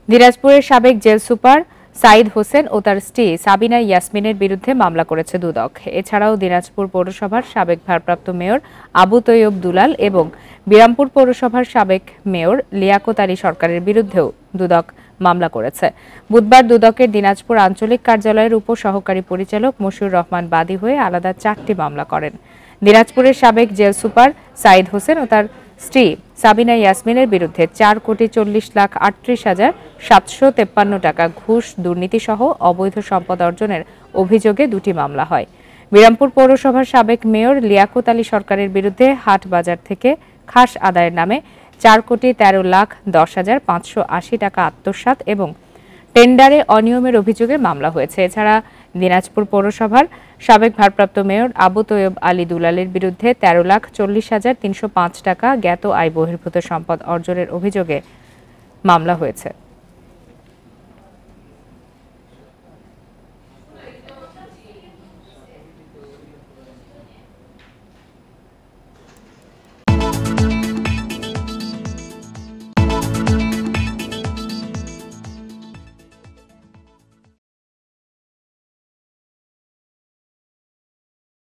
দিনাজপুরের সাবেক jail super Saeed Hossain ও তার স্ত্রী সাবিনা ইয়াসমিনের বিরুদ্ধে মামলা করেছে দুদক। এছাড়াও দিনাজপুর পৌরসভার সাবেক ভারপ্রাপ্ত মেয়র আবু তৈয়ব দুলাল এবং বিরামপুর পৌরসভার সাবেক মেয়র লিয়াকত আলী সরকারের বিরুদ্ধেও দুদক মামলা করেছে। বুধবার দুদকের দিনাজপুর আঞ্চলিক কার্যালয়ের উপসহকারী পরিচালক মশিউর রহমান বাদী হয়ে আলাদা 4টি মামলা করেন। দিনাজপুরের সাবেক জেল সুপার সাইদ হোসেন ও তার স্ত্রী সাবিনা ইয়াসমিনের বিরুদ্ধে 4,40,38,753 টাকা ঘুষ, দুর্নীতিসহ অবৈধ সম্পদ অর্জনের অভিযোগে 2টি মামলা হয়। বিরামপুর পৌরসভার সাবেক মেয়র লিয়াকত আলী সরকারের বিরুদ্ধে হাট বাজার থেকে খাস আদায়ের নামে 4,13,10,580 টাকা আত্মসাৎ এবং টেন্ডারে অনিয়মের অভিযোগে মামলা হয়েছে। এছাড়া দিনাজপুর পৌরসভার সাবেক ভারপ্রাপ্ত মেয়র আবু তৈয়ব আলী দুলালের বিরুদ্ধে 13,40,305 টাকা জ্ঞাত আয় বহির্ভূত সম্পদ অর্জনের অভিযোগে মামলা হয়েছে।